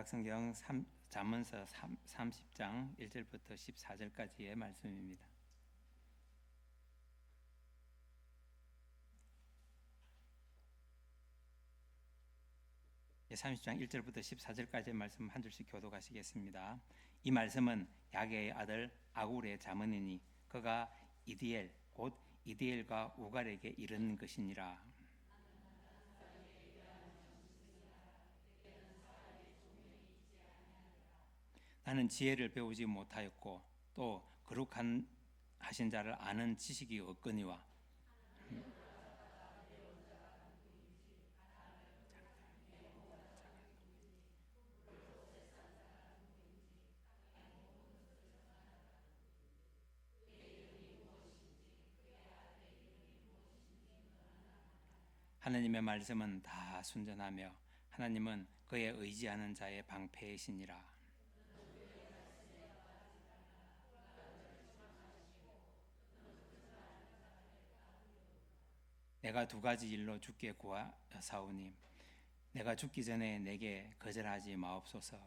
구약성경 잠언서 30장 1절부터 14절까지의 말씀입니다. 예, 30장 1절부터 14절까지의 말씀 한 줄씩 교독하시겠습니다. 이 말씀은 야게의 아들 아굴의 잠언이니 그가 이디엘 곧 이디엘과 우갈에게 이른 것이니라. 나는 지혜를 배우지 못하였고 또 거룩한 하신 자를 아는 지식이 없거니와 하나님의 말씀은 다 순전하며 하나님은 그의 의지하는 자의 방패이시니라. 내가 두 가지 일로 주께 구하사오니 내가 죽기 전에 내게 거절하지 마옵소서.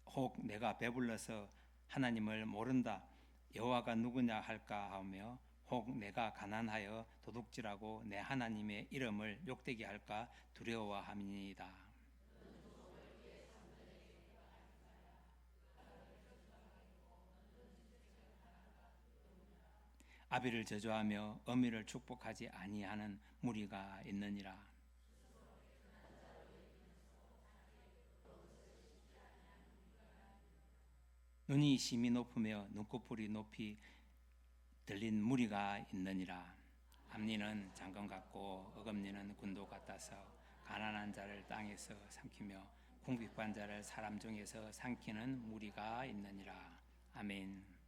혹 내가 배불러서 하나님을 모른다 여호와가 누구냐 할까 하며 혹 내가 가난하여 도둑질하고 내 하나님의 이름을 욕되게 할까 두려워함이니이다. 아비를 저주하며 어미를 축복하지 아니하는 무리가 있느니라. 눈이 심히 높으며 눈꺼풀이 높이 들린 무리가 있느니라. 앞니는 장검 같고 어금니는 군도 같아서 가난한 자를 땅에서 삼키며 궁핍한 자를 사람 중에서 삼키는 무리가 있느니라. 아멘.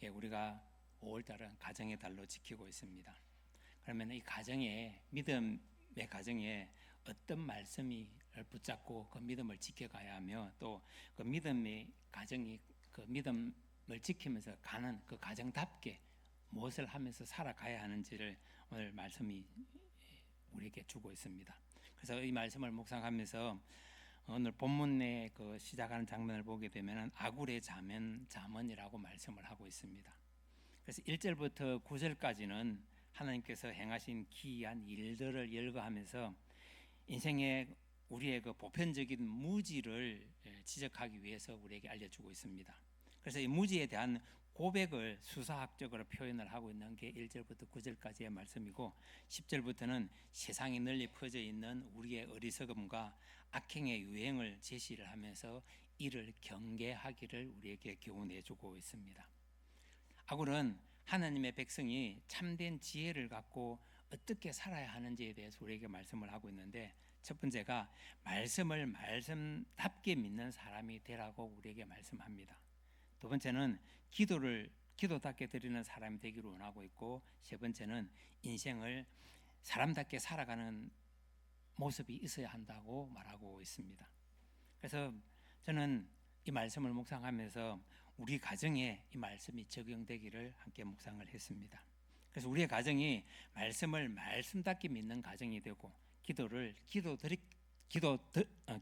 예, 우리가 5월달은 가정의 달로 지키고 있습니다. 그러면 이 가정에 믿음의 가정에 어떤 말씀이 붙잡고 그 믿음을 지켜가야 하며 또 그 믿음의 가정이 그 믿음을 지키면서 가는 그 가정답게 무엇을 하면서 살아가야 하는지를 오늘 말씀이 우리에게 주고 있습니다. 그래서 이 말씀을 묵상하면서 오늘 본문의 그 시작하는 장면을 보게 되면 아굴의 잠언이라고 말씀을 하고 있습니다. 그래서 1절부터 9절까지는 하나님께서 행하신 기이한 일들을 열거하면서 인생의 우리의 그 보편적인 무지를 지적하기 위해서 우리에게 알려주고 있습니다. 그래서 이 무지에 대한 고백을 수사학적으로 표현을 하고 있는 게 1절부터 9절까지의 말씀이고 10절부터는 세상에 널리 퍼져 있는 우리의 어리석음과 악행의 유행을 제시를 하면서 이를 경계하기를 우리에게 교훈해 주고 있습니다. 아굴은 하나님의 백성이 참된 지혜를 갖고 어떻게 살아야 하는지에 대해서 우리에게 말씀을 하고 있는데 첫 번째가 말씀을 말씀답게 믿는 사람이 되라고 우리에게 말씀합니다. 두 번째는 기도답게 드리는 사람이 되기를 원하고 있고 세 번째는 인생을 사람답게 살아가는 모습이 있어야 한다고 말하고 있습니다. 그래서 저는 이 말씀을 묵상하면서 우리 가정에 이 말씀이 적용되기를 함께 묵상을 했습니다. 그래서 우리의 가정이 말씀을 말씀답게 믿는 가정이 되고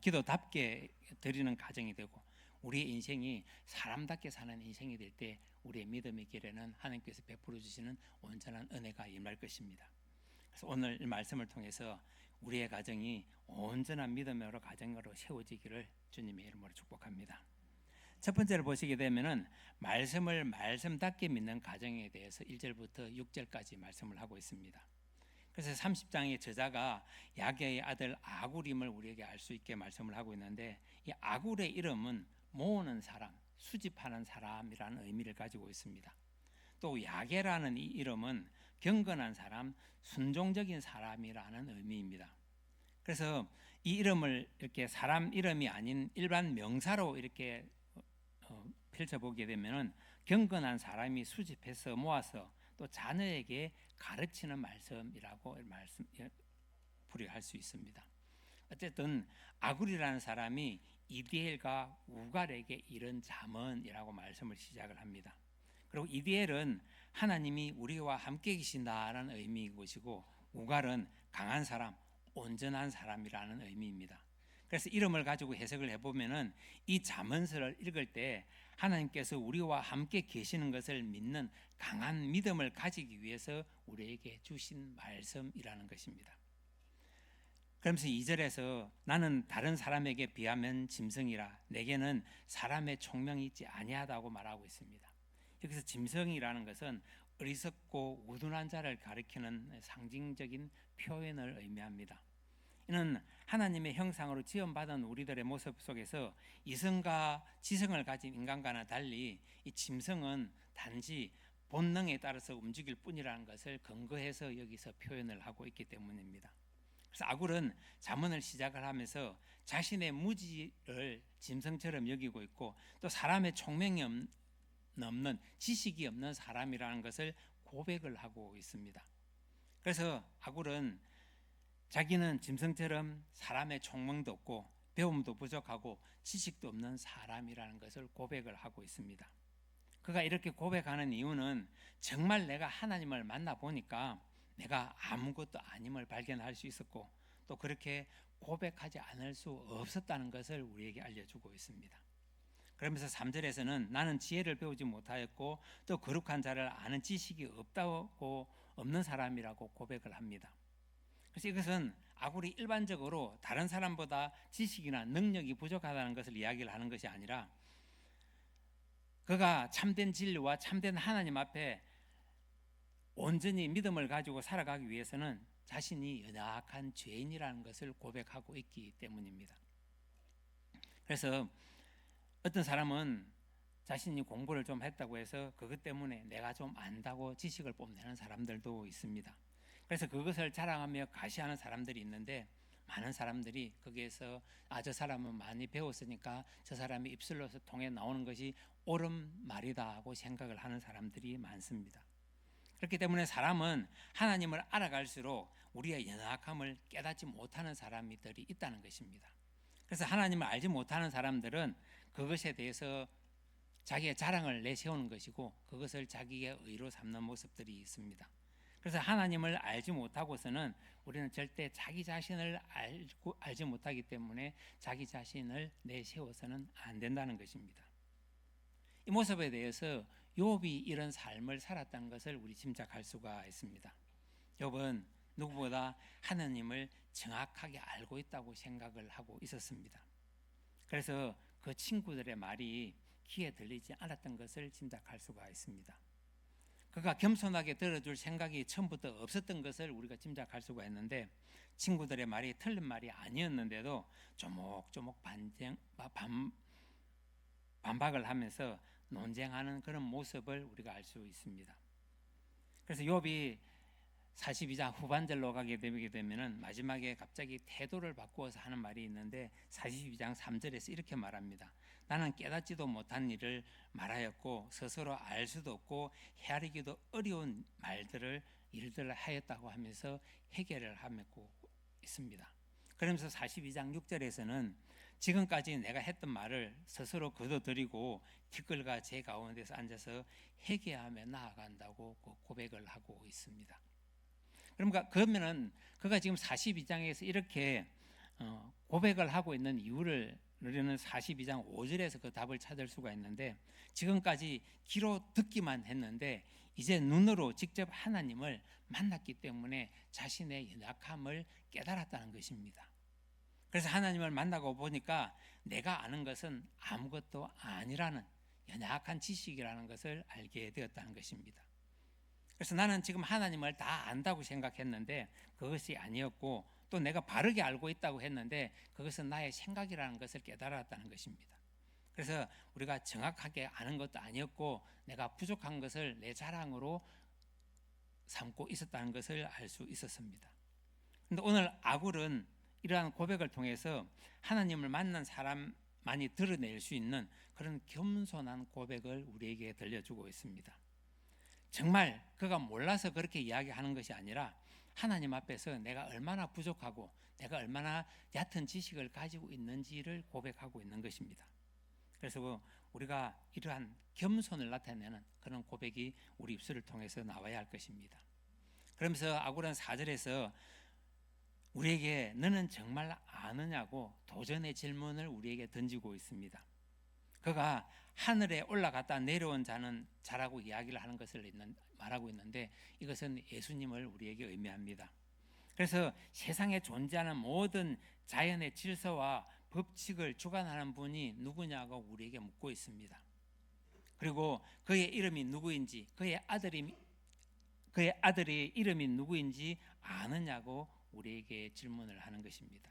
기도답게 드리는 가정이 되고 우리의 인생이 사람답게 사는 인생이 될 때 우리의 믿음의 길에는 하나님께서 베풀어 주시는 온전한 은혜가 임할 것입니다. 그래서 오늘 이 말씀을 통해서 우리의 가정이 온전한 믿음으로 가정으로 세워지기를 주님의 이름으로 축복합니다. 첫 번째를 보시게 되면은 말씀을 말씀답게 믿는 가정에 대해서 1절부터 6절까지 말씀을 하고 있습니다. 그래서 30장의 저자가 야게의 아들 아굴임을 우리에게 알 수 있게 말씀을 하고 있는데 이 아굴의 이름은 모으는 사람, 수집하는 사람이라는 의미를 가지고 있습니다. 또 야게라는 이 이름은 경건한 사람, 순종적인 사람이라는 의미입니다. 그래서 이 이름을 이렇게 사람 이름이 아닌 일반 명사로 이렇게 펼쳐보게 되면 경건한 사람이 수집해서 모아서 또 자녀에게 가르치는 말씀이라고 풀이할 수 있습니다. 어쨌든 아굴이라는 사람이 이디엘과 우갈에게 이른 잠언이라고 말씀을 시작을 합니다. 그리고 이디엘은 하나님이 우리와 함께 계신다라는 의미인 것이고, 우갈은 강한 사람, 온전한 사람이라는 의미입니다. 그래서 이름을 가지고 해석을 해보면은 이 잠언서를 읽을 때 하나님께서 우리와 함께 계시는 것을 믿는 강한 믿음을 가지기 위해서 우리에게 주신 말씀이라는 것입니다. 그러면서 2절에서 나는 다른 사람에게 비하면 짐승이라 내게는 사람의 총명이 있지 아니하다고 말하고 있습니다. 여기서 짐승이라는 것은 어리석고 우둔한 자를 가리키는 상징적인 표현을 의미합니다. 이는 하나님의 형상으로 지음받은 우리들의 모습 속에서 이성과 지성을 가진 인간과는 달리 이 짐승은 단지 본능에 따라서 움직일 뿐이라는 것을 근거해서 여기서 표현을 하고 있기 때문입니다. 그래서 아굴은 잠언을 시작을 하면서 자신의 무지를 짐승처럼 여기고 있고, 또 사람의 총명이 없는 지식이 없는 사람이라는 것을 고백을 하고 있습니다. 그래서 아굴은 자기는 짐승처럼 사람의 총명도 없고 배움도 부족하고 지식도 없는 사람이라는 것을 고백을 하고 있습니다. 그가 이렇게 고백하는 이유는 정말 내가 하나님을 만나보니까 내가 아무것도 아님을 발견할 수 있었고, 또 그렇게 고백하지 않을 수 없었다는 것을 우리에게 알려주고 있습니다. 그러면서 3절에서는 나는 지혜를 배우지 못하였고 또 거룩한 자를 아는 지식이 없는 사람이라고 고백을 합니다. 그래서 이것은 아굴이 일반적으로 다른 사람보다 지식이나 능력이 부족하다는 것을 이야기를 하는 것이 아니라, 그가 참된 진리와 참된 하나님 앞에 온전히 믿음을 가지고 살아가기 위해서는 자신이 연약한 죄인이라는 것을 고백하고 있기 때문입니다. 그래서 어떤 사람은 자신이 공부를 좀 했다고 해서 그것 때문에 내가 좀 안다고 지식을 뽐내는 사람들도 있습니다. 그래서 그것을 자랑하며 가시하는 사람들이 있는데, 많은 사람들이 거기에서 저 사람은 많이 배웠으니까 저 사람이 입술로서 통해 나오는 것이 옳은 말이다 하고 생각을 하는 사람들이 많습니다. 그렇기 때문에 사람은 하나님을 알아갈수록 우리의 연약함을 깨닫지 못하는 사람들이 있다는 것입니다. 그래서 하나님을 알지 못하는 사람들은 그것에 대해서 자기의 자랑을 내세우는 것이고, 그것을 자기의 의로 삼는 모습들이 있습니다. 그래서 하나님을 알지 못하고서는 우리는 절대 자기 자신을 알지 못하기 때문에 자기 자신을 내세워서는 안 된다는 것입니다. 이 모습에 대해서 욥이 이런 삶을 살았다는 것을 우리 짐작할 수가 있습니다. 욥은 누구보다 하나님을 정확하게 알고 있다고 생각을 하고 있었습니다. 그래서 그 친구들의 말이 귀에 들리지 않았던 것을 짐작할 수가 있습니다. 그가 겸손하게 들어줄 생각이 처음부터 없었던 것을 우리가 짐작할 수가 있는데, 친구들의 말이 틀린 말이 아니었는데도 조목조목 반박을 하면서 논쟁하는 그런 모습을 우리가 알 수 있습니다. 그래서 욥이 42장 후반절로 가게 되면은 마지막에 갑자기 태도를 바꾸어서 하는 말이 있는데, 42장 3절에서 이렇게 말합니다. 나는 깨닫지도 못한 일을 말하였고 스스로 알 수도 없고 헤아리기도 어려운 일들을 하였다고 하면서 해결을 하고 있습니다. 그러면서 42장 6절에서는 지금까지 내가 했던 말을 스스로 거둬들이고 티끌과 제 가운데서 앉아서 회개하며 나아간다고 고백을 하고 있습니다. 그러면은 그가 지금 42장에서 이렇게 고백을 하고 있는 이유를 우리는 42장 5절에서 그 답을 찾을 수가 있는데, 지금까지 귀로 듣기만 했는데 이제 눈으로 직접 하나님을 만났기 때문에 자신의 연약함을 깨달았다는 것입니다. 그래서 하나님을 만나고 보니까 내가 아는 것은 아무것도 아니라는 연약한 지식이라는 것을 알게 되었다는 것입니다. 그래서 나는 지금 하나님을 다 안다고 생각했는데 그것이 아니었고, 또 내가 바르게 알고 있다고 했는데 그것은 나의 생각이라는 것을 깨달았다는 것입니다. 그래서 우리가 정확하게 아는 것도 아니었고 내가 부족한 것을 내 자랑으로 삼고 있었다는 것을 알 수 있었습니다. 그런데 오늘 아굴은 이러한 고백을 통해서 하나님을 만난 사람만이 드러낼 수 있는 그런 겸손한 고백을 우리에게 들려주고 있습니다. 정말 그가 몰라서 그렇게 이야기하는 것이 아니라 하나님 앞에서 내가 얼마나 부족하고 내가 얼마나 얕은 지식을 가지고 있는지를 고백하고 있는 것입니다. 그래서 우리가 이러한 겸손을 나타내는 그런 고백이 우리 입술을 통해서 나와야 할 것입니다. 그러면서 아굴은 4절에서 우리에게 너는 정말 아느냐고 도전의 질문을 우리에게 던지고 있습니다. 그가 하늘에 올라갔다 내려온 자는 자라고 이야기를 하는 것을 말하고 있는데 이것은 예수님을 우리에게 의미합니다. 그래서 세상에 존재하는 모든 자연의 질서와 법칙을 주관하는 분이 누구냐고 우리에게 묻고 있습니다. 그리고 그의 이름이 누구인지, 그의 아들의 이름이 누구인지 아느냐고 우리에게 질문을 하는 것입니다.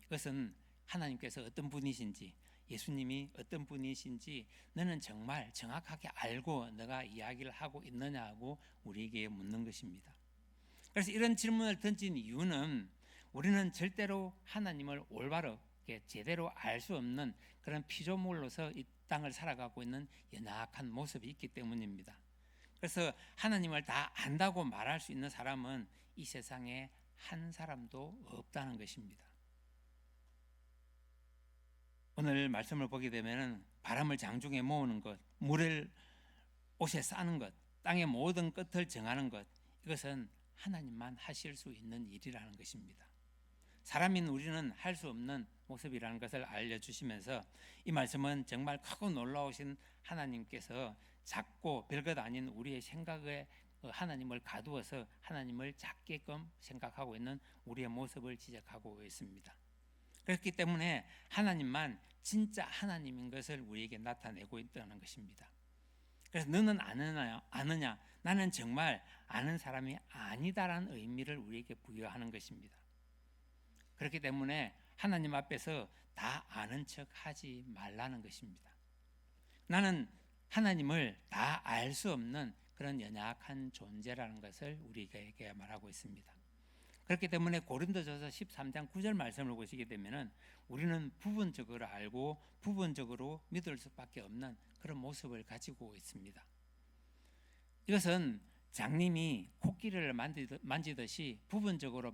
이것은 하나님께서 어떤 분이신지, 예수님이 어떤 분이신지 너는 정말 정확하게 알고 너가 이야기를 하고 있느냐고 우리에게 묻는 것입니다. 그래서 이런 질문을 던진 이유는 우리는 절대로 하나님을 올바르게 제대로 알 수 없는 그런 피조물로서 이 땅을 살아가고 있는 연약한 모습이 있기 때문입니다. 그래서 하나님을 다 안다고 말할 수 있는 사람은 이 세상에 한 사람도 없다는 것입니다. 오늘 말씀을 보게 되면 바람을 장중에 모으는 것, 물을 옷에 싸는 것, 땅의 모든 끝을 정하는 것, 이것은 하나님만 하실 수 있는 일이라는 것입니다. 사람인 우리는 할 수 없는 모습이라는 것을 알려주시면서 이 말씀은 정말 크고 놀라우신 하나님께서 작고 별것 아닌 우리의 생각에 하나님을 가두어서 하나님을 작게끔 생각하고 있는 우리의 모습을 지적하고 있습니다. 그렇기 때문에 하나님만 진짜 하나님인 것을 우리에게 나타내고 있다는 것입니다. 그래서 너는 아느냐? 나는 정말 아는 사람이 아니다라는 의미를 우리에게 부여하는 것입니다. 그렇기 때문에 하나님 앞에서 다 아는 척 하지 말라는 것입니다. 나는 하나님을 다 알 수 없는 그런 연약한 존재라는 것을 우리에게 말하고 있습니다. 그렇기 때문에 고린도전서 13장 9절 말씀을 보시게 되면 우리는 부분적으로 알고 부분적으로 믿을 수밖에 없는 그런 모습을 가지고 있습니다. 이것은 장님이 코끼리를 만지듯이 부분적으로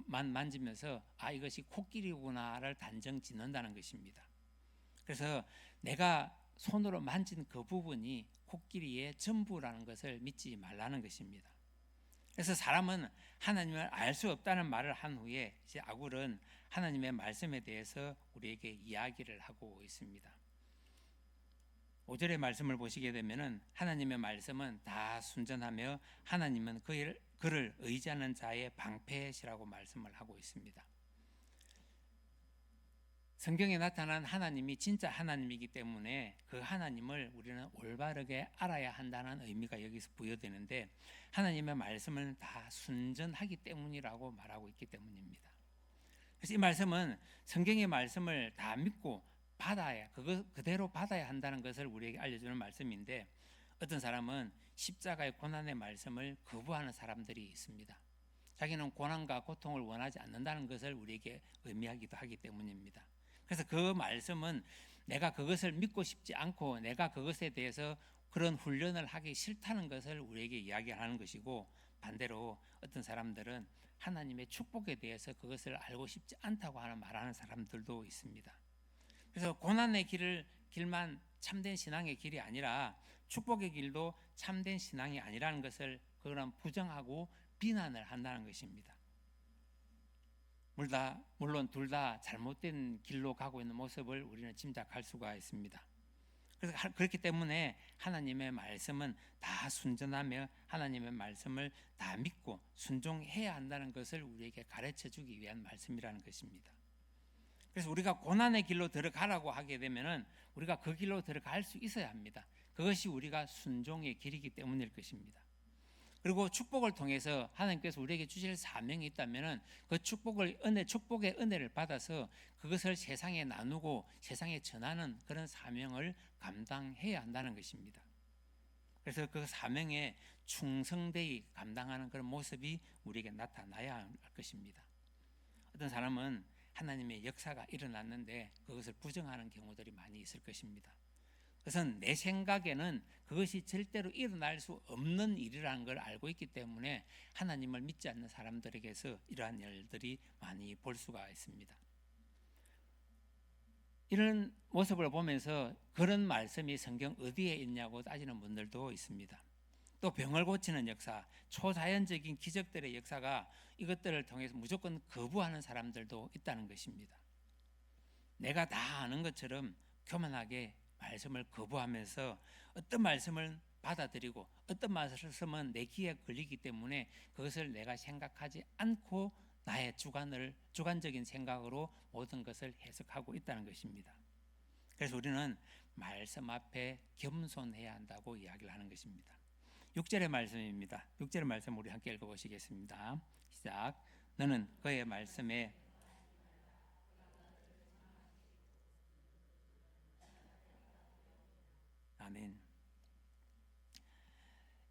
만지면서 이것이 코끼리구나를 단정 짓는다는 것입니다. 그래서 내가 손으로 만진 그 부분이 코끼리의 전부라는 것을 믿지 말라는 것입니다. 그래서 사람은 하나님을 알 수 없다는 말을 한 후에 이제 아굴은 하나님의 말씀에 대해서 우리에게 이야기를 하고 있습니다. 5절의 말씀을 보시게 되면 하나님의 말씀은 다 순전하며 하나님은 그를 의지하는 자의 방패시라고 말씀을 하고 있습니다. 성경에 나타난 하나님이 진짜 하나님이기 때문에 그 하나님을 우리는 올바르게 알아야 한다는 의미가 여기서 부여되는데 하나님의 말씀은 다 순전하기 때문이라고 말하고 있기 때문입니다. 그래서 이 말씀은 성경의 말씀을 다 믿고 그대로 받아야 한다는 것을 우리에게 알려주는 말씀인데 어떤 사람은 십자가의 고난의 말씀을 거부하는 사람들이 있습니다. 자기는 고난과 고통을 원하지 않는다는 것을 우리에게 의미하기도 하기 때문입니다. 그래서 그 말씀은 내가 그것을 믿고 싶지 않고 내가 그것에 대해서 그런 훈련을 하기 싫다는 것을 우리에게 이야기하는 것이고 반대로 어떤 사람들은 하나님의 축복에 대해서 그것을 알고 싶지 않다고 말하는 사람들도 있습니다. 그래서 고난의 길만 참된 신앙의 길이 아니라 축복의 길도 참된 신앙이 아니라는 것을 그런 부정하고 비난을 한다는 것입니다. 물론 둘 다 잘못된 길로 가고 있는 모습을 우리는 짐작할 수가 있습니다. 그래서 그렇기 때문에 하나님의 말씀은 다 순전하며 하나님의 말씀을 다 믿고 순종해야 한다는 것을 우리에게 가르쳐 주기 위한 말씀이라는 것입니다. 그래서 우리가 고난의 길로 들어가라고 하게 되면은 우리가 그 길로 들어갈 수 있어야 합니다. 그것이 우리가 순종의 길이기 때문일 것입니다. 그리고 축복을 통해서 하나님께서 우리에게 주실 사명이 있다면은 그 축복의 은혜를 받아서 그것을 세상에 나누고 세상에 전하는 그런 사명을 감당해야 한다는 것입니다. 그래서 그 사명에 충성되이 감당하는 그런 모습이 우리에게 나타나야 할 것입니다. 어떤 사람은 하나님의 역사가 일어났는데 그것을 부정하는 경우들이 많이 있을 것입니다. 그것은 내 생각에는 그것이 절대로 일어날 수 없는 일이라는 걸 알고 있기 때문에 하나님을 믿지 않는 사람들에게서 이러한 일들이 많이 볼 수가 있습니다. 이런 모습을 보면서 그런 말씀이 성경 어디에 있냐고 따지는 분들도 있습니다. 또 병을 고치는 역사, 초자연적인 기적들의 역사가 이것들을 통해서 무조건 거부하는 사람들도 있다는 것입니다. 내가 다 아는 것처럼 교만하게 말씀을 거부하면서 어떤 말씀을 받아들이고 어떤 말씀은 내 귀에 걸리기 때문에 그것을 내가 생각하지 않고 나의 주관적인 생각으로 모든 것을 해석하고 있다는 것입니다. 그래서 우리는 말씀 앞에 겸손해야 한다고 이야기를 하는 것입니다. 6절의 말씀입니다. 6절의 말씀 우리 함께 읽어보시겠습니다. 시작. 너는 그의 말씀에 아멘.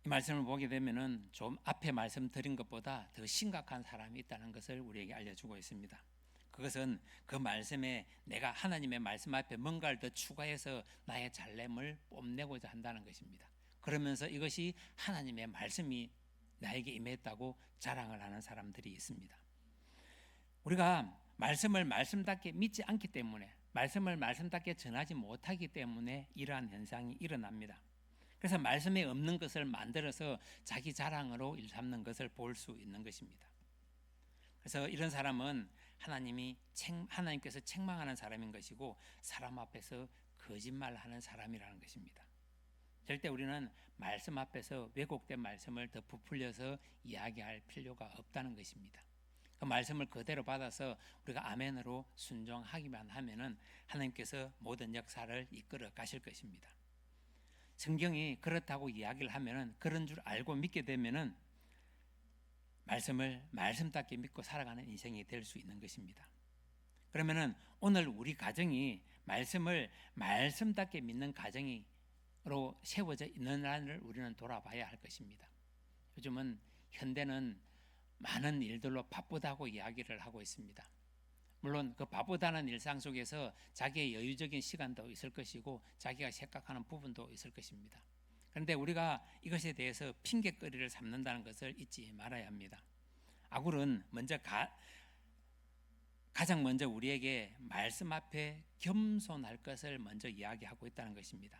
이 말씀을 보게 되면은 좀 앞에 말씀드린 것보다 더 심각한 사람이 있다는 것을 우리에게 알려주고 있습니다. 그것은 그 말씀에 내가 하나님의 말씀 앞에 뭔가를 더 추가해서 나의 잘됨을 뽐내고자 한다는 것입니다. 그러면서 이것이 하나님의 말씀이 나에게 임했다고 자랑을 하는 사람들이 있습니다. 우리가 말씀을 말씀답게 믿지 않기 때문에, 말씀을 말씀답게 전하지 못하기 때문에 이러한 현상이 일어납니다. 그래서 말씀에 없는 것을 만들어서 자기 자랑으로 일삼는 것을 볼 수 있는 것입니다. 그래서 이런 사람은 하나님께서 책망하는 사람인 것이고 사람 앞에서 거짓말하는 사람이라는 것입니다. 절대 우리는 말씀 앞에서 왜곡된 말씀을 더 부풀려서 이야기할 필요가 없다는 것입니다. 그 말씀을 그대로 받아서 우리가 아멘으로 순종하기만 하면은 하나님께서 모든 역사를 이끌어 가실 것입니다. 성경이 그렇다고 이야기를 하면은, 그런 줄 알고 믿게 되면은 말씀을 말씀답게 믿고 살아가는 인생이 될 수 있는 것입니다. 그러면은 오늘 우리 가정이 말씀을 말씀답게 믿는 가정으로 세워져 있는지를 우리는 돌아봐야 할 것입니다. 요즘은 현대는 많은 일들로 바쁘다고 이야기를 하고 있습니다. 물론 그 바쁘다는 일상 속에서 자기의 여유적인 시간도 있을 것이고 자기가 생각하는 부분도 있을 것입니다. 그런데 우리가 이것에 대해서 핑계거리를 삼는다는 것을 잊지 말아야 합니다. 아굴은 가장 먼저 우리에게 말씀 앞에 겸손할 것을 먼저 이야기하고 있다는 것입니다.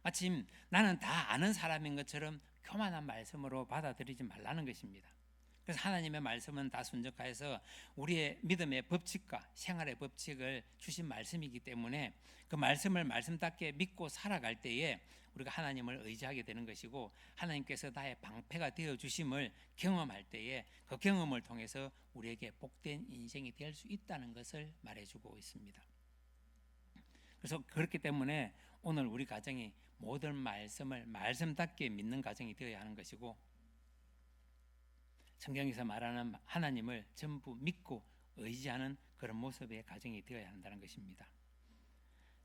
마침 나는 다 아는 사람인 것처럼 교만한 말씀으로 받아들이지 말라는 것입니다. 그래서 하나님의 말씀은 다 순적하여서 우리의 믿음의 법칙과 생활의 법칙을 주신 말씀이기 때문에 그 말씀을 말씀답게 믿고 살아갈 때에 우리가 하나님을 의지하게 되는 것이고, 하나님께서 나의 방패가 되어 주심을 경험할 때에 그 경험을 통해서 우리에게 복된 인생이 될 수 있다는 것을 말해주고 있습니다. 그래서 그렇기 때문에 오늘 우리 가정이 모든 말씀을 말씀답게 믿는 가정이 되어야 하는 것이고, 성경에서 말하는 하나님을 전부 믿고 의지하는 그런 모습의 가정이 되어야 한다는 것입니다.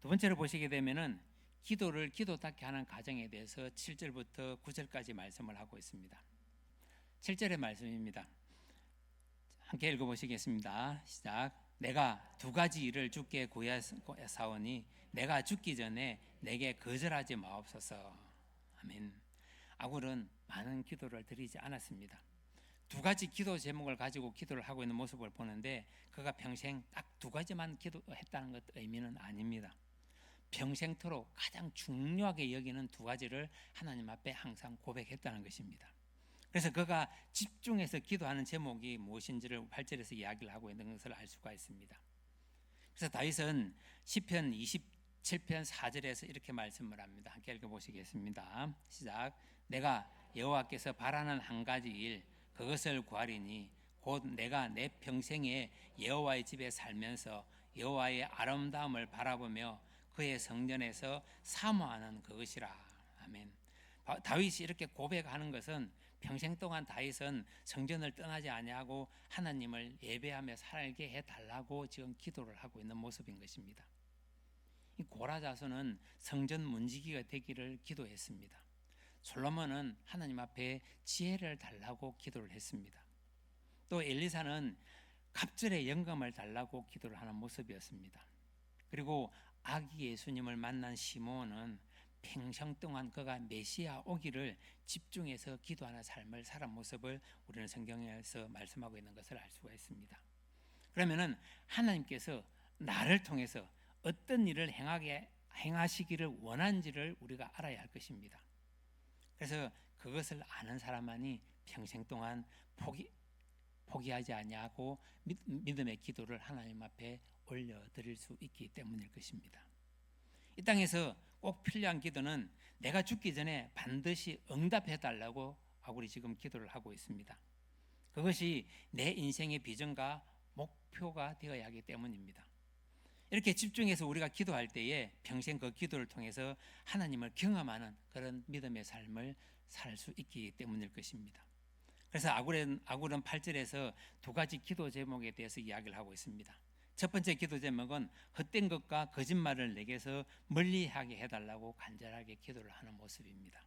두 번째로 보시게 되면은 기도를 기도답게 하는 가정에 대해서 7절부터 9절까지 말씀을 하고 있습니다. 7절의 말씀입니다. 함께 읽어보시겠습니다. 시작. 내가 두 가지 일을 주께 구하사오니 내가 죽기 전에 내게 거절하지 마옵소서. 아멘. 아굴은 많은 기도를 드리지 않았습니다. 두 가지 기도 제목을 가지고 기도를 하고 있는 모습을 보는데, 그가 평생 딱 두 가지만 기도했다는 것 의미는 아닙니다. 평생토록 가장 중요하게 여기는 두 가지를 하나님 앞에 항상 고백했다는 것입니다. 그래서 그가 집중해서 기도하는 제목이 무엇인지를 8절에서 이야기를 하고 있는 것을 알 수가 있습니다. 그래서 다윗은 시편 27편 4절에서 이렇게 말씀을 합니다. 함께 읽어보시겠습니다. 시작. 내가 여호와께서 바라는 한 가지 일, 그것을 구하리니 곧 내가 내 평생에 여호와의 집에 살면서 여호와의 아름다움을 바라보며 그의 성전에서 사모하는 그것이라. 아멘. 다윗이 이렇게 고백하는 것은 평생 동안 다윗은 성전을 떠나지 아니하고 하나님을 예배하며 살게 해달라고 지금 기도를 하고 있는 모습인 것입니다. 이 고라 자손은 성전 문지기가 되기를 기도했습니다. 솔로몬은 하나님 앞에 지혜를 달라고 기도를 했습니다. 또 엘리사는 갑절의 영감을 달라고 기도를 하는 모습이었습니다. 그리고 아기 예수님을 만난 시몬은 평생 동안 그가 메시아 오기를 집중해서 기도하는 삶을 살은 모습을 우리는 성경에서 말씀하고 있는 것을 알 수가 있습니다. 그러면은 하나님께서 나를 통해서 어떤 일을 행하시기를 원하는지를 우리가 알아야 할 것입니다. 그래서 그것을 아는 사람만이 평생 동안 포기하지 아니하고 믿음의 기도를 하나님 앞에 올려드릴 수 있기 때문일 것입니다. 이 땅에서 꼭 필요한 기도는 내가 죽기 전에 반드시 응답해달라고 우리 지금 기도를 하고 있습니다. 그것이 내 인생의 비전과 목표가 되어야 하기 때문입니다. 이렇게 집중해서 우리가 기도할 때에 평생 그 기도를 통해서 하나님을 경험하는 그런 믿음의 삶을 살 수 있기 때문일 것입니다. 그래서 아굴은 8절에서 두 가지 기도 제목에 대해서 이야기를 하고 있습니다. 첫 번째 기도 제목은 헛된 것과 거짓말을 내게서 멀리하게 해달라고 간절하게 기도를 하는 모습입니다.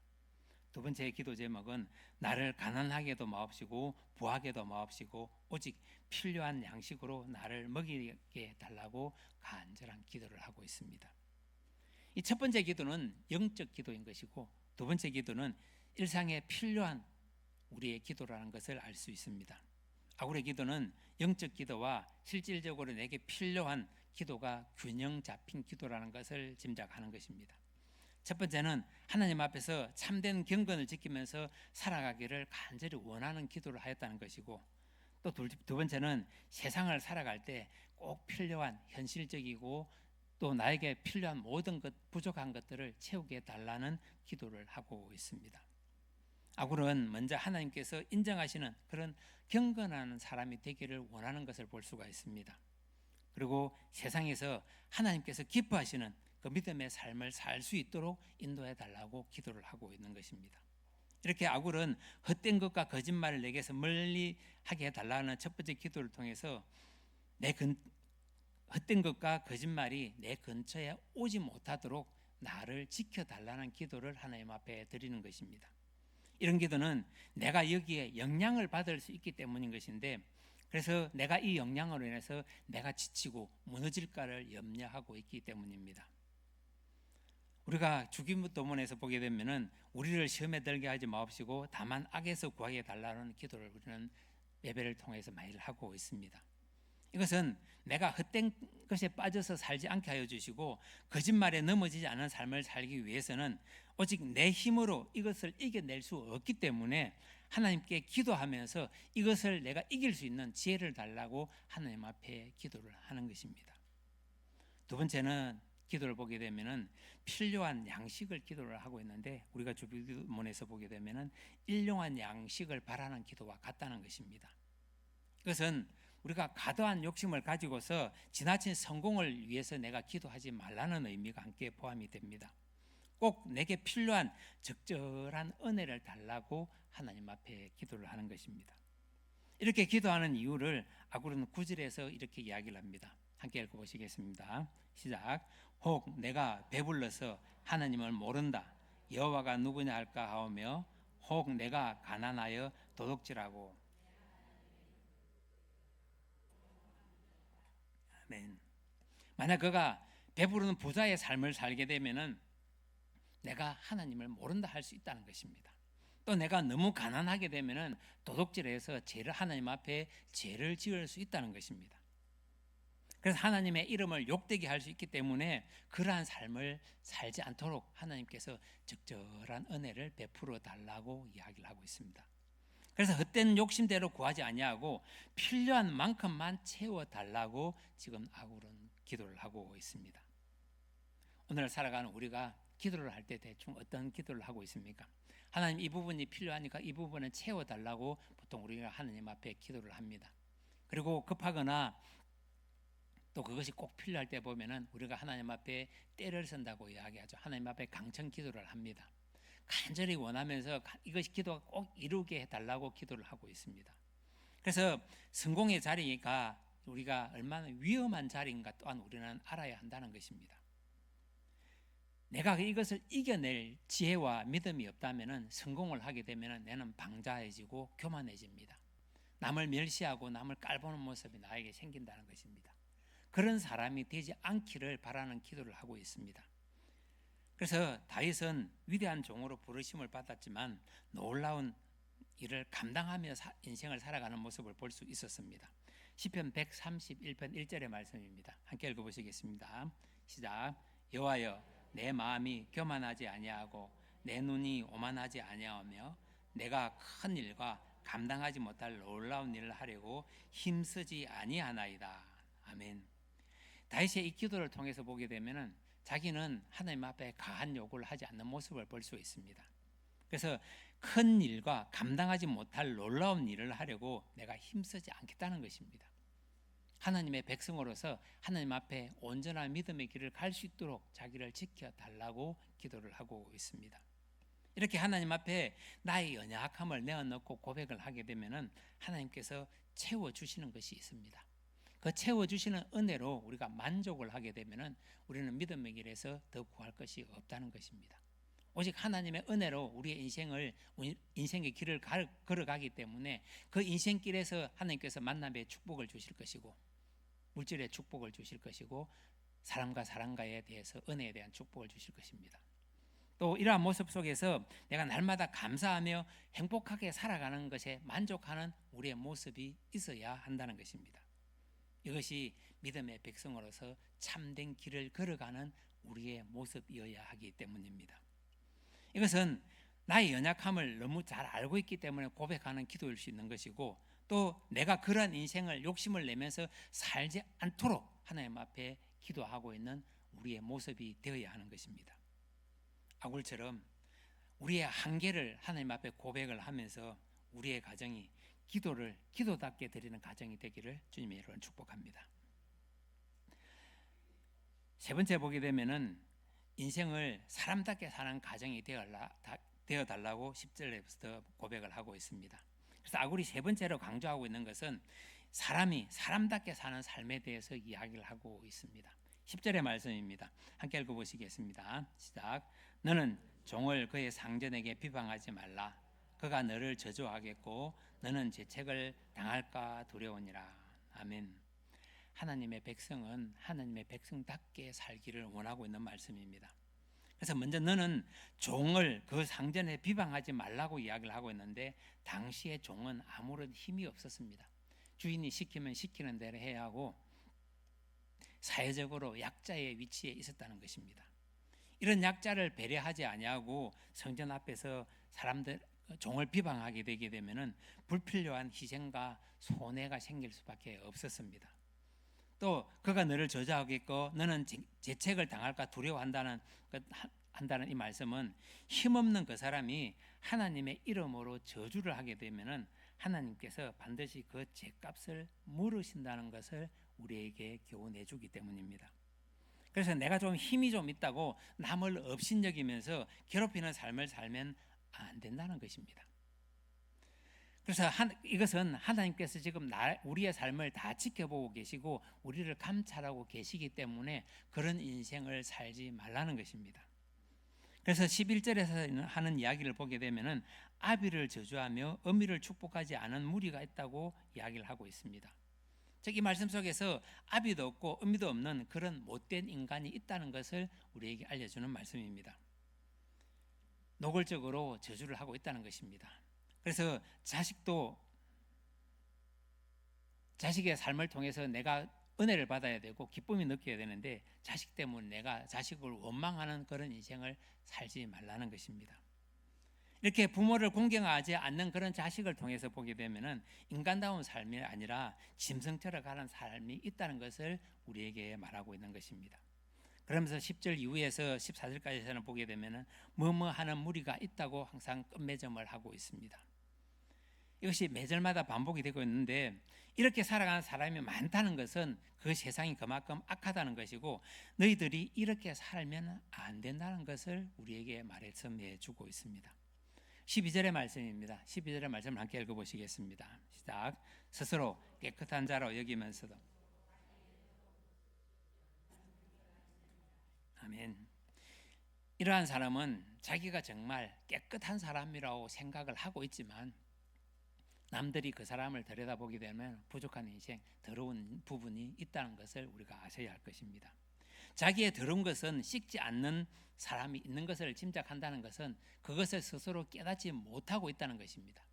두 번째 기도 제목은 나를 가난하게도 마옵시고 부하게도 마옵시고 오직 필요한 양식으로 나를 먹이게 달라고 간절한 기도를 하고 있습니다. 이 첫 번째 기도는 영적 기도인 것이고 두 번째 기도는 일상에 필요한 우리의 기도라는 것을 알 수 있습니다. 아굴의 기도는 영적 기도와 실질적으로 내게 필요한 기도가 균형 잡힌 기도라는 것을 짐작하는 것입니다. 첫 번째는 하나님 앞에서 참된 경건을 지키면서 살아가기를 간절히 원하는 기도를 하였다는 것이고, 또 두 번째는 세상을 살아갈 때 꼭 필요한 현실적이고 또 나에게 필요한 모든 부족한 것들을 채우게 달라는 기도를 하고 있습니다. 아굴은 먼저 하나님께서 인정하시는 그런 경건한 사람이 되기를 원하는 것을 볼 수가 있습니다. 그리고 세상에서 하나님께서 기뻐하시는 그 믿음의 삶을 살 수 있도록 인도해 달라고 기도를 하고 있는 것입니다. 이렇게 아굴은 헛된 것과 거짓말을 내게서 멀리 하게 해달라는 첫 번째 기도를 통해서 헛된 것과 거짓말이 내 근처에 오지 못하도록 나를 지켜달라는 기도를 하나님 앞에 드리는 것입니다. 이런 기도는 내가 여기에 영향을 받을 수 있기 때문인 것인데, 그래서 내가 이 영향으로 인해서 내가 지치고 무너질까를 염려하고 있기 때문입니다. 우리가 주기도문에서 보게 되면은 우리를 시험에 들게 하지 마옵시고 다만 악에서 구하게 달라는 기도를 우리는 예배를 통해서 많이 하고 있습니다. 이것은 내가 헛된 것에 빠져서 살지 않게 하여 주시고 거짓말에 넘어지지 않은 삶을 살기 위해서는 오직 내 힘으로 이것을 이겨낼 수 없기 때문에 하나님께 기도하면서 이것을 내가 이길 수 있는 지혜를 달라고 하나님 앞에 기도를 하는 것입니다. 두 번째는 기도를 보게 되면은 필요한 양식을 기도를 하고 있는데, 우리가 주기도문에서 보게 되면은 일용한 양식을 바라는 기도와 같다는 것입니다. 이것은 우리가 과도한 욕심을 가지고서 지나친 성공을 위해서 내가 기도하지 말라는 의미가 함께 포함이 됩니다. 꼭 내게 필요한 적절한 은혜를 달라고 하나님 앞에 기도를 하는 것입니다. 이렇게 기도하는 이유를 아굴은 9절에서 이렇게 이야기를 합니다. 함께 읽어보시겠습니다. 시작. 혹 내가 배불러서 하나님을 모른다 여호와가 누구냐 할까 하오며, 혹 내가 가난하여 도둑질하고. 아멘. 만약 그가 배부른 부자의 삶을 살게 되면은 내가 하나님을 모른다 할 수 있다는 것입니다. 또 내가 너무 가난하게 되면은 도둑질해서 하나님 앞에 죄를 지을 수 있다는 것입니다. 그래서 하나님의 이름을 욕되게 할 수 있기 때문에 그러한 삶을 살지 않도록 하나님께서 적절한 은혜를 베풀어 달라고 이야기를 하고 있습니다. 그래서 헛된 욕심대로 구하지 아니하고 필요한 만큼만 채워 달라고 지금 아굴은 기도를 하고 있습니다. 오늘 살아가는 우리가 기도를 할 때 대충 어떤 기도를 하고 있습니까? 하나님, 이 부분이 필요하니까 이 부분을 채워 달라고 보통 우리가 하나님 앞에 기도를 합니다. 그리고 급하거나 또 그것이 꼭 필요할 때 보면은 우리가 하나님 앞에 때를 선다고 이야기하죠. 하나님 앞에 강청 기도를 합니다. 간절히 원하면서 이것이 기도가 꼭 이루게 해달라고 기도를 하고 있습니다. 그래서 성공의 자리가 우리가 얼마나 위험한 자리인가 또한 우리는 알아야 한다는 것입니다. 내가 이것을 이겨낼 지혜와 믿음이 없다면 성공을 하게 되면 나는 방자해지고 교만해집니다. 남을 멸시하고 남을 깔보는 모습이 나에게 생긴다는 것입니다. 그런 사람이 되지 않기를 바라는 기도를 하고 있습니다. 그래서 다윗은 위대한 종으로 부르심을 받았지만 놀라운 일을 감당하며 인생을 살아가는 모습을 볼 수 있었습니다. 시편 131편 1절의 말씀입니다. 함께 읽어보시겠습니다. 시작. 여호와여, 내 마음이 교만하지 아니하고 내 눈이 오만하지 아니하며 내가 큰 일과 감당하지 못할 놀라운 일을 하려고 힘쓰지 아니하나이다. 아멘. 다윗의 이 기도를 통해서 보게 되면은 자기는 하나님 앞에 가한 요구를 하지 않는 모습을 볼 수 있습니다. 그래서 큰 일과 감당하지 못할 놀라운 일을 하려고 내가 힘쓰지 않겠다는 것입니다. 하나님의 백성으로서 하나님 앞에 온전한 믿음의 길을 갈 수 있도록 자기를 지켜달라고 기도를 하고 있습니다. 이렇게 하나님 앞에 나의 연약함을 내어놓고 고백을 하게 되면은 하나님께서 채워주시는 것이 있습니다. 그 채워주시는 은혜로 우리가 만족을 하게 되면은 우리는 믿음의 길에서 더 구할 것이 없다는 것입니다. 오직 하나님의 은혜로 우리의 인생의 길을 걸어가기 때문에 그 인생길에서 하나님께서 만남의 축복을 주실 것이고 물질의 축복을 주실 것이고 사람과 사람과에 대해서 은혜에 대한 축복을 주실 것입니다. 또 이러한 모습 속에서 내가 날마다 감사하며 행복하게 살아가는 것에 만족하는 우리의 모습이 있어야 한다는 것입니다. 이것이 믿음의 백성으로서 참된 길을 걸어가는 우리의 모습이어야 하기 때문입니다. 이것은 나의 연약함을 너무 잘 알고 있기 때문에 고백하는 기도일 수 있는 것이고 또 내가 그러한 인생을 욕심을 내면서 살지 않도록 하나님 앞에 기도하고 있는 우리의 모습이 되어야 하는 것입니다. 아굴처럼 우리의 한계를 하나님 앞에 고백을 하면서 우리의 가정이 기도답게 드리는 가정이 되기를 주님의 이름으로 축복합니다. 세 번째 보게 되면은 인생을 사람답게 사는 가정이 되어달라고 10절에부터 고백을 하고 있습니다. 그래서 아굴이 세 번째로 강조하고 있는 것은 사람이 사람답게 사는 삶에 대해서 이야기를 하고 있습니다. 10절의 말씀입니다. 함께 읽어보시겠습니다. 시작. 너는 종을 그의 상전에게 비방하지 말라. 그가 너를 저주하겠고 너는 재책을 당할까 두려우니라. 아멘. 하나님의 백성은 하나님의 백성답게 살기를 원하고 있는 말씀입니다. 그래서 먼저 너는 종을 그 상전에 비방하지 말라고 이야기를 하고 있는데 당시의 종은 아무런 힘이 없었습니다. 주인이 시키면 시키는 대로 해야 하고 사회적으로 약자의 위치에 있었다는 것입니다. 이런 약자를 배려하지 아니하고 성전 앞에서 종을 비방하게 되게 되면은 불필요한 희생과 손해가 생길 수밖에 없었습니다. 또 그가 너를 저주하겠고 너는 재책을 당할까 두려워한다는 이 말씀은 힘없는 그 사람이 하나님의 이름으로 저주를 하게 되면은 하나님께서 반드시 그 죄값을 물으신다는 것을 우리에게 교훈해 주기 때문입니다. 그래서 내가 좀 힘이 좀 있다고 남을 업신여기면서 괴롭히는 삶을 살면 안 된다는 것입니다. 그래서 이것은 하나님께서 지금 우리의 삶을 다 지켜보고 계시고 우리를 감찰하고 계시기 때문에 그런 인생을 살지 말라는 것입니다. 그래서 11절에서 하는 이야기를 보게 되면은 아비를 저주하며 어미를 축복하지 않은 무리가 있다고 이야기를 하고 있습니다. 즉 이 말씀 속에서 아비도 없고 어미도 없는 그런 못된 인간이 있다는 것을 우리에게 알려주는 말씀입니다. 노골적으로 저주를 하고 있다는 것입니다. 그래서 자식의 삶을 통해서 내가 은혜를 받아야 되고 기쁨이 느껴야 되는데 자식 때문에 내가 자식을 원망하는 그런 인생을 살지 말라는 것입니다. 이렇게 부모를 공경하지 않는 그런 자식을 통해서 보게 되면은 인간다운 삶이 아니라 짐승처럼 가는 삶이 있다는 것을 우리에게 말하고 있는 것입니다. 그러면서 10절 이후에서 14절까지는 보게 되면은 뭐뭐 하는 무리가 있다고 항상 끝맺음을 하고 있습니다. 이것이 매절마다 반복이 되고 있는데 이렇게 살아가는 사람이 많다는 것은 그 세상이 그만큼 악하다는 것이고 너희들이 이렇게 살면 안 된다는 것을 우리에게 말씀해 주고 있습니다. 12절의 말씀입니다. 12절의 말씀을 함께 읽어보시겠습니다. 시작. 스스로 깨끗한 자로 여기면서도 아멘. 이러한 사람은 자기가 정말 깨끗한 사람이라고 생각을 하고 있지만 남들이 그 사람을 들여다보게 되면 부족한 인생, 더러운 부분이 있다는 것을 우리가 아셔야 할 것입니다. 자기의 더러운 것은 씻지 않는 사람이 있는 것을 짐작한다는 것은 그것을 스스로 깨닫지 못하고 있다는 것입니다.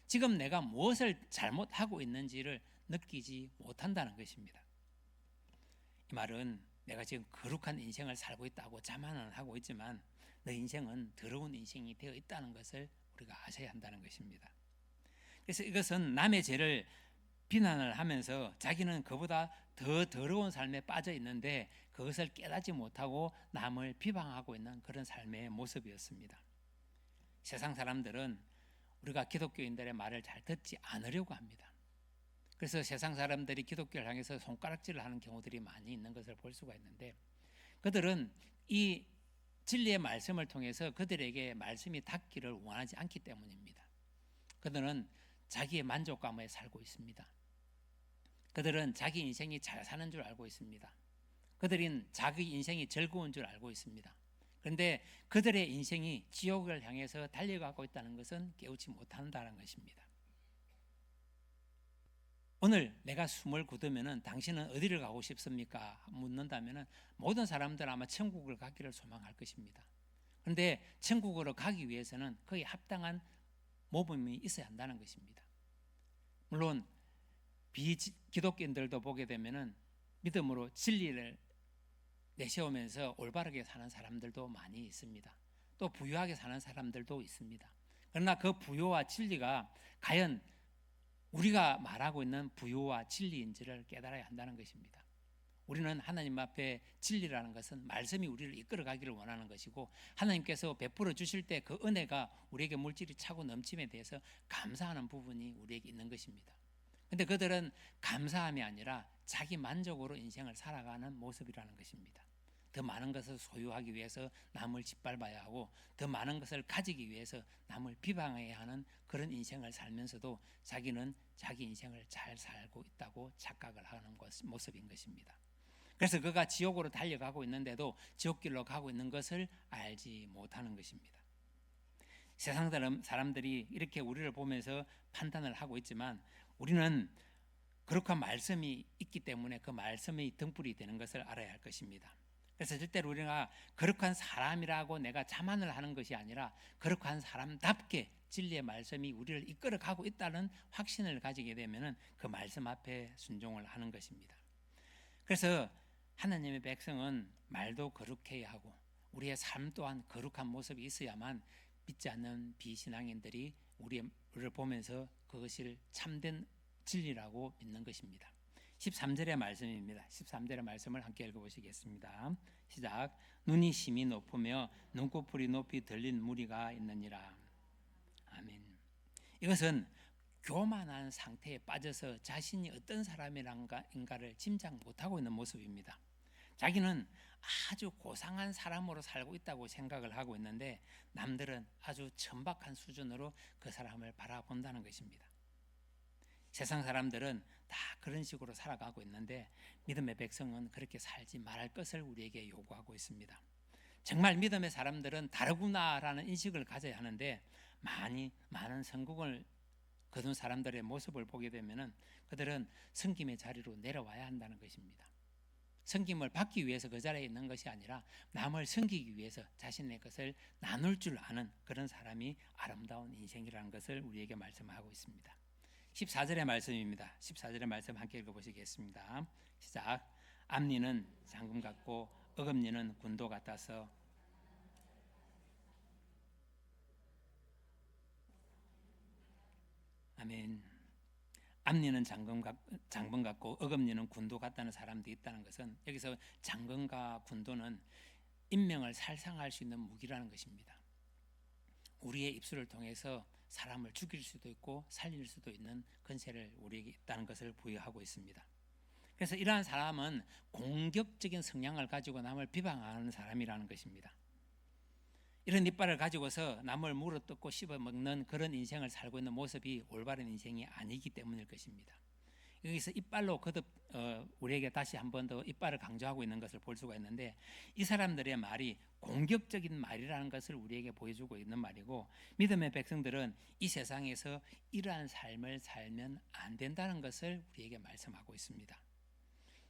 지금 내가 무엇을 잘못하고 있는지를 느끼지 못한다는 것입니다. 이 말은 내가 지금 거룩한 인생을 살고 있다고 자만은 하고 있지만 내 인생은 더러운 인생이 되어 있다는 것을 우리가 아셔야 한다는 것입니다. 그래서 이것은 남의 죄를 비난을 하면서 자기는 그보다 더 더러운 삶에 빠져 있는데 그것을 깨닫지 못하고 남을 비방하고 있는 그런 삶의 모습이었습니다. 세상 사람들은 우리가 기독교인들의 말을 잘 듣지 않으려고 합니다. 그래서 세상 사람들이 기독교를 향해서 손가락질을 하는 경우들이 많이 있는 것을 볼 수가 있는데, 그들은 이 진리의 말씀을 통해서 그들에게 말씀이 닿기를 원하지 않기 때문입니다. 그들은 자기의 만족감에 살고 있습니다. 그들은 자기 인생이 잘 사는 줄 알고 있습니다. 그들은 자기 인생이 즐거운 줄 알고 있습니다. 그런데 그들의 인생이 지옥을 향해서 달려가고 있다는 것은 깨우치 못한다는 것입니다. 오늘 내가 숨을 거두면은 당신은 어디를 가고 싶습니까? 묻는다면은 모든 사람들 아마 천국을 가기를 소망할 것입니다. 그런데 천국으로 가기 위해서는 거기에 합당한 모범이 있어야 한다는 것입니다. 물론 비기독교인들도 보게 되면은 믿음으로 진리를 내세우면서 올바르게 사는 사람들도 많이 있습니다. 또 부유하게 사는 사람들도 있습니다. 그러나 그 부유와 진리가 과연 우리가 말하고 있는 부유와 진리인지를 깨달아야 한다는 것입니다. 우리는 하나님 앞에 진리라는 것은 말씀이 우리를 이끌어 가기를 원하는 것이고, 하나님께서 베풀어 주실 때 그 은혜가 우리에게 물질이 차고 넘침에 대해서 감사하는 부분이 우리에게 있는 것입니다. 그런데 그들은 감사함이 아니라 자기 만족으로 인생을 살아가는 모습이라는 것입니다. 더 많은 것을 소유하기 위해서 남을 짓밟아야 하고, 더 많은 것을 가지기 위해서 남을 비방해야 하는 그런 인생을 살면서도 자기는 자기 인생을 잘 살고 있다고 착각을 하는 모습인 것입니다. 그래서 그가 지옥으로 달려가고 있는데도 지옥길로 가고 있는 것을 알지 못하는 것입니다. 세상 사람들이 이렇게 우리를 보면서 판단을 하고 있지만, 우리는 거룩한 말씀이 있기 때문에 그 말씀이 등불이 되는 것을 알아야 할 것입니다. 그래서 절대로 우리가 거룩한 사람이라고 내가 자만을 하는 것이 아니라 거룩한 사람답게 진리의 말씀이 우리를 이끌어 가고 있다는 확신을 가지게 되면 그 말씀 앞에 순종을 하는 것입니다. 그래서 하나님의 백성은 말도 거룩해야 하고 우리의 삶 또한 거룩한 모습이 있어야만 믿지 않는 비신앙인들이 우리를 보면서 그것을 참된 진리라고 믿는 것입니다. 13절의 말씀입니다. 13절의 말씀을 함께 읽어보시겠습니다. 시작. 눈이 심히 높으며 눈꺼풀이 높이 들린 무리가 있느니라. 아멘. 이것은 교만한 상태에 빠져서 자신이 어떤 사람인가를 짐작 못하고 있는 모습입니다. 자기는 아주 고상한 사람으로 살고 있다고 생각을 하고 있는데 남들은 아주 천박한 수준으로 그 사람을 바라본다는 것입니다. 세상 사람들은 다 그런 식으로 살아가고 있는데 믿음의 백성은 그렇게 살지 말할 것을 우리에게 요구하고 있습니다. 정말 믿음의 사람들은 다르구나라는 인식을 가져야 하는데 많은 성공을 거둔 사람들의 모습을 보게 되면 그들은 섬김의 자리로 내려와야 한다는 것입니다. 섬김을 받기 위해서 그 자리에 있는 것이 아니라 남을 섬기기 위해서 자신의 것을 나눌 줄 아는 그런 사람이 아름다운 인생이라는 것을 우리에게 말씀하고 있습니다. 14절의 말씀입니다. 14절의 말씀 함께 읽어보시겠습니다. 시작. 앞니는 장금 같고 어금니는 군도 같아서 아멘. 앞니는 장번 같고 어금니는 군도 같다는 사람도 있다는 것은 여기서 장건과 군도는 인명을 살상할 수 있는 무기라는 것입니다. 우리의 입술을 통해서 사람을 죽일 수도 있고 살릴 수도 있는 권세를 우리에게 있다는 것을 부여하고 있습니다. 그래서 이러한 사람은 공격적인 성향을 가지고 남을 비방하는 사람이라는 것입니다. 이런 이빨을 가지고서 남을 물어뜯고 씹어먹는 그런 인생을 살고 있는 모습이 올바른 인생이 아니기 때문일 것입니다. 여기서 이빨로 거듭 우리에게 다시 한 번 더 이빨을 강조하고 있는 것을 볼 수가 있는데, 이 사람들의 말이 공격적인 말이라는 것을 우리에게 보여주고 있는 말이고, 믿음의 백성들은 이 세상에서 이러한 삶을 살면 안 된다는 것을 우리에게 말씀하고 있습니다.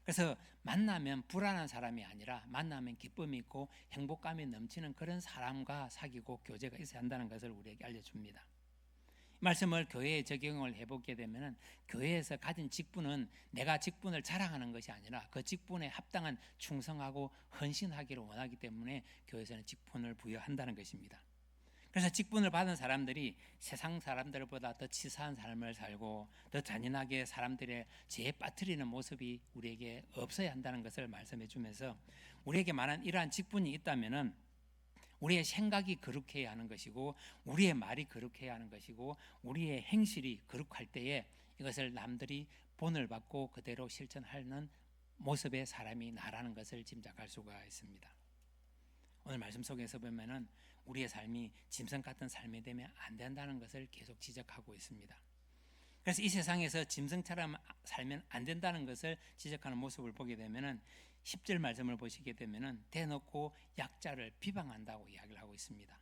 그래서 만나면 불안한 사람이 아니라 만나면 기쁨이 있고 행복감이 넘치는 그런 사람과 사귀고 교제가 있어야 한다는 것을 우리에게 알려줍니다. 말씀을 교회에 적용을 해보게 되면, 교회에서 가진 직분은 내가 직분을 자랑하는 것이 아니라 그 직분에 합당한 충성하고 헌신하기를 원하기 때문에 교회에서는 직분을 부여한다는 것입니다. 그래서 직분을 받은 사람들이 세상 사람들보다 더 치사한 삶을 살고 더 잔인하게 사람들의 죄에 빠뜨리는 모습이 우리에게 없어야 한다는 것을 말씀해 주면서, 우리에게 말한 이러한 직분이 있다면은 우리의 생각이 거룩해야 하는 것이고, 우리의 말이 거룩해야 하는 것이고, 우리의 행실이 거룩할 때에 이것을 남들이 본을 받고 그대로 실천하는 모습의 사람이 나라는 것을 짐작할 수가 있습니다. 오늘 말씀 속에서 보면은 우리의 삶이 짐승 같은 삶이 되면 안 된다는 것을 계속 지적하고 있습니다. 그래서 이 세상에서 짐승처럼 살면 안 된다는 것을 지적하는 모습을 보게 되면은 10절 말씀을 보시게 되면은 대놓고 약자를 비방한다고 이야기를 하고 있습니다.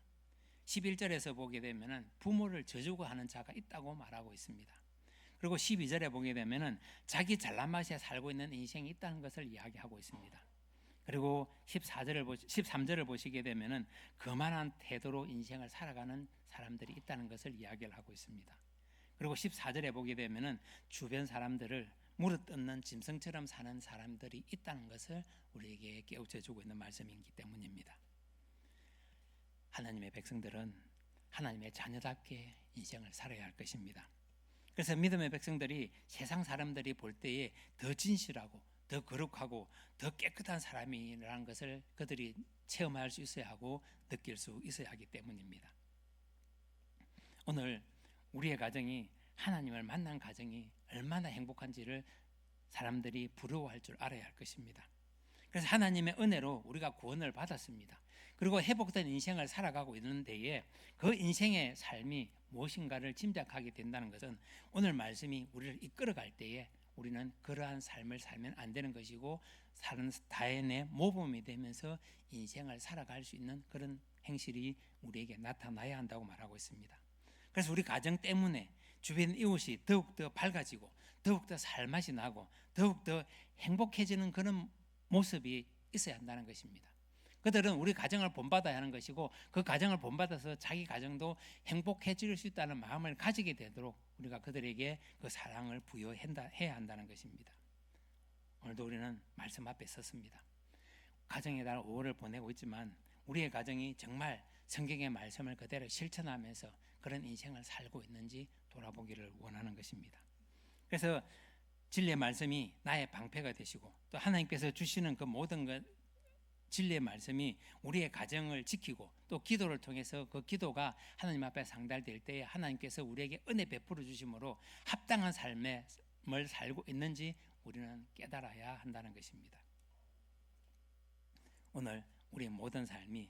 11절에서 보게 되면은 부모를 저주고 하는 자가 있다고 말하고 있습니다. 그리고 12절에 보게 되면은 자기 잘난 맛에 살고 있는 인생이 있다는 것을 이야기하고 있습니다. 그리고 13절을 보시게 되면은 거만한 태도로 인생을 살아가는 사람들이 있다는 것을 이야기를 하고 있습니다. 그리고 14절에 보게 되면은 주변 사람들을 물어뜯는 짐승처럼 사는 사람들이 있다는 것을 우리에게 깨우쳐 주고 있는 말씀이기 때문입니다. 하나님의 백성들은 하나님의 자녀답게 인생을 살아야 할 것입니다. 그래서 믿음의 백성들이 세상 사람들이 볼 때에 더 진실하고 더 거룩하고 더 깨끗한 사람이라는 것을 그들이 체험할 수 있어야 하고 느낄 수 있어야 하기 때문입니다. 오늘 우리의 가정이, 하나님을 만난 가정이 얼마나 행복한지를 사람들이 부러워할 줄 알아야 할 것입니다. 그래서 하나님의 은혜로 우리가 구원을 받았습니다. 그리고 회복된 인생을 살아가고 있는 데에 그 인생의 삶이 무엇인가를 짐작하게 된다는 것은, 오늘 말씀이 우리를 이끌어갈 때에 우리는 그러한 삶을 살면 안 되는 것이고, 사는 다인의 모범이 되면서 인생을 살아갈 수 있는 그런 행실이 우리에게 나타나야 한다고 말하고 있습니다. 그래서 우리 가정 때문에 주변 이웃이 더욱더 밝아지고 더욱더 살맛이 나고 더욱더 행복해지는 그런 모습이 있어야 한다는 것입니다. 그들은 우리 가정을 본받아야 하는 것이고, 그 가정을 본받아서 자기 가정도 행복해질 수 있다는 마음을 가지게 되도록 우리가 그들에게 그 사랑을 부여해야 한다는 것입니다. 오늘도 우리는 말씀 앞에 섰습니다. 가정의 달 5월을 보내고 있지만 우리의 가정이 정말 성경의 말씀을 그대로 실천하면서 그런 인생을 살고 있는지 돌아보기를 원하는 것입니다. 그래서 진리의 말씀이 나의 방패가 되시고, 또 하나님께서 주시는 그 모든 것 진리의 말씀이 우리의 가정을 지키고, 또 기도를 통해서 그 기도가 하나님 앞에 상달될 때에 하나님께서 우리에게 은혜 베풀어 주심으로 합당한 삶을 살고 있는지 우리는 깨달아야 한다는 것입니다. 오늘 우리의 모든 삶이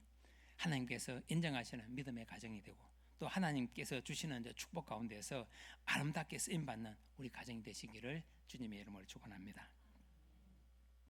하나님께서 인정하시는 믿음의 가정이 되고, 또 하나님께서 주시는 축복 가운데서 아름답게 쓰임받는 우리 가정이 되시기를 주님의 이름으로 축원합니다.